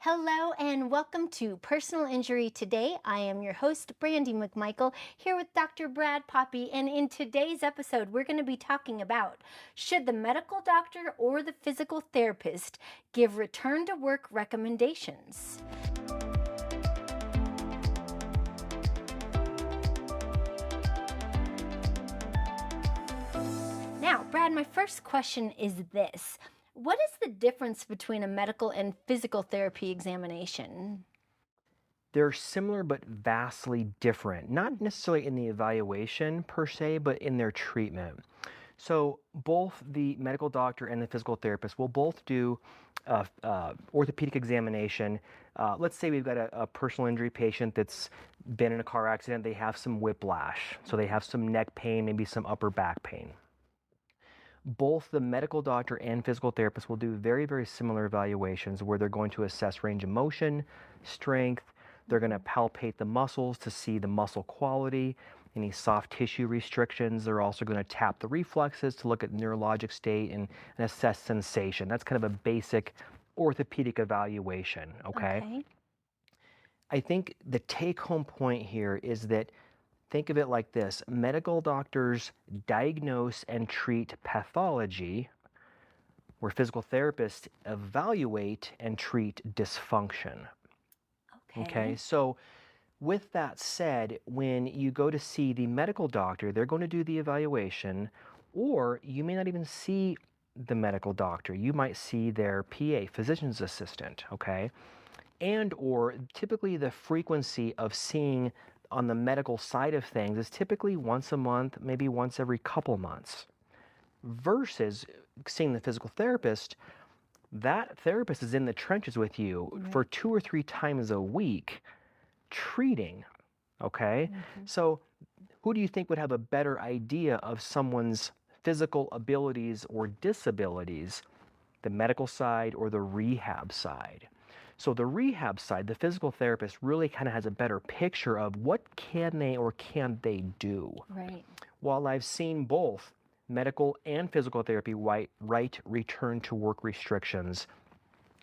Hello and welcome to Personal Injury Today. I am your host, Brandi McMichael, here with Dr. Brad Poppe, and in today's episode, we're going to be talking about should the medical doctor or the physical therapist give return to work recommendations? Now, Brad, my first question is this. What is the difference between a medical and physical therapy examination? They're similar but vastly different, not necessarily in the evaluation per se, but in their treatment. So both the medical doctor and the physical therapist will both do orthopedic examination. Let's say we've got a personal injury patient that's been in a car accident. They have some whiplash, so they have some neck pain, maybe some upper back pain. Both the medical doctor and physical therapist will do very, very similar evaluations where they're going to assess range of motion, strength. They're going to palpate the muscles to see the muscle quality, any soft tissue restrictions. They're also going to tap the reflexes to look at neurologic state and assess sensation. That's kind of a basic orthopedic evaluation, okay? Okay. I think the take-home point here is that think of it like this. Medical doctors diagnose and treat pathology, where physical therapists evaluate and treat dysfunction. Okay, Okay. so with that said, when you go to see the medical doctor, they're going to do the evaluation, or you may not even see the medical doctor. You might see their PA, physician's assistant, okay? And or typically the frequency of seeing on the medical side of things is typically once a month, maybe once every couple months. Versus seeing the physical therapist, that therapist is in the trenches with you for Right. 2 or 3 times a week treating, okay? Mhm. So who do you think would have a better idea of someone's physical abilities or disabilities, the medical side or the rehab side? So the rehab side, the physical therapist really kind of has a better picture of what can they or can't they do. Right. While I've seen both medical and physical therapy write return to work restrictions,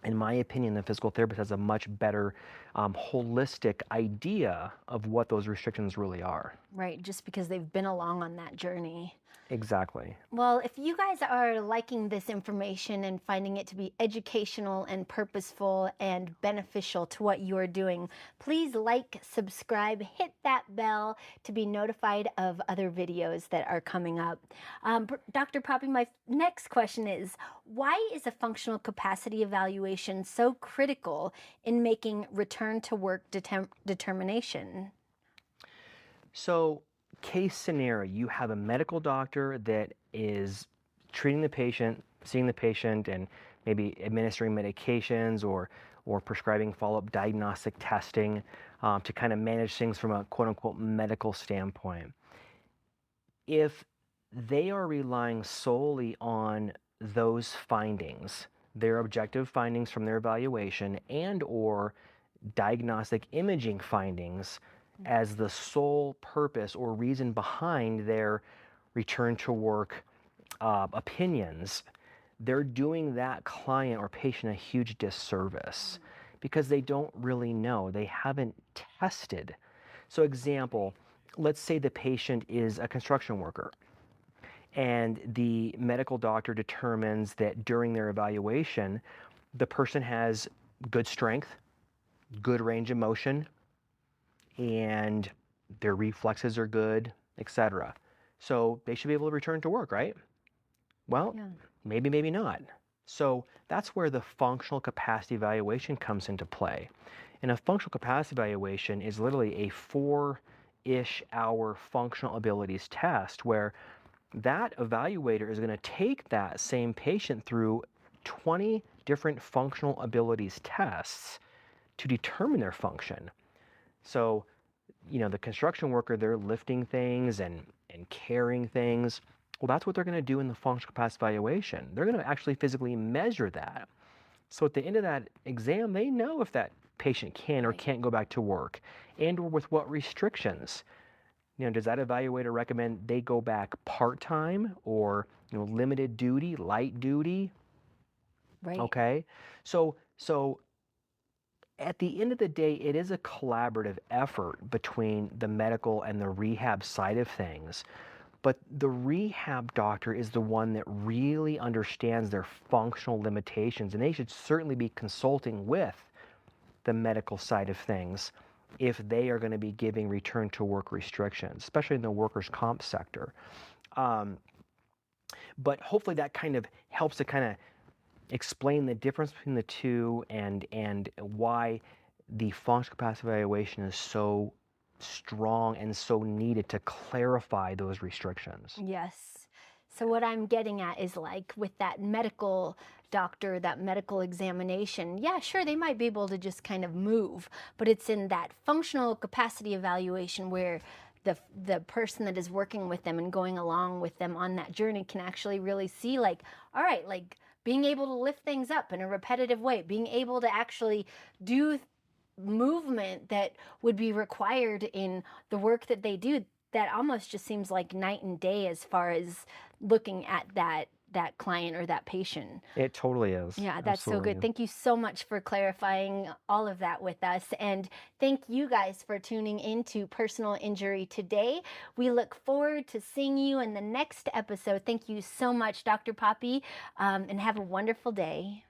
in my opinion, the physical therapist has a much better holistic idea of what those restrictions really are. Right. Just because they've been along on that journey. Exactly. Well, if you guys are liking this information and finding it to be educational and purposeful and beneficial to what you are doing, please like, subscribe, hit that bell to be notified of other videos that are coming up. Dr. Poppy, my next question is, why is a functional capacity evaluation so critical in making return to work determination? So, case scenario, you have a medical doctor that is treating the patient, seeing the patient, and maybe administering medications or prescribing follow-up diagnostic testing to kind of manage things from a quote-unquote medical standpoint. If they are relying solely on those findings, their objective findings from their evaluation and or diagnostic imaging findings as the sole purpose or reason behind their return to work opinions, they're doing that client or patient a huge disservice because they don't really know. They haven't tested. So, example, let's say the patient is a construction worker and the medical doctor determines that during their evaluation, the person has good strength, good range of motion, and their reflexes are good, etc. So they should be able to return to work, right? Well, Yeah. maybe, maybe not. So that's where the functional capacity evaluation comes into play. And a functional capacity evaluation is literally a 4-ish hour functional abilities test where that evaluator is going to take that same patient through 20 different functional abilities tests to determine their function. So, the construction worker, they're lifting things and carrying things. Well, that's what they're going to do in the functional capacity evaluation. They're going to actually physically measure that. So at the end of that exam, they know if that patient can or Right. can't go back to work and or with what restrictions. Does that evaluator recommend they go back part-time or, limited duty, light duty? Right. Okay. So at the end of the day, it is a collaborative effort between the medical and the rehab side of things. But the rehab doctor is the one that really understands their functional limitations, and they should certainly be consulting with the medical side of things if they are going to be giving return to work restrictions, especially in the workers' comp sector. But hopefully that kind of helps to kind of explain the difference between the two, and why the functional capacity evaluation is so strong and so needed to clarify those restrictions. Yes. So what I'm getting at is, like, with that medical doctor, that medical examination, yeah, sure, they might be able to just kind of move, but it's in that functional capacity evaluation where the person that is working with them and going along with them on that journey can actually really see, like, all right, like being able to lift things up in a repetitive way, being able to actually do movement that would be required in the work that they do. That almost just seems like night and day as far as looking at that client or that patient. It totally is. Yeah, that's so Absolutely good. is. Thank you so much for clarifying all of that with us. And thank you guys for tuning into Personal Injury today. We look forward to seeing you in the next episode. Thank you so much, Dr. Poppie, and have a wonderful day.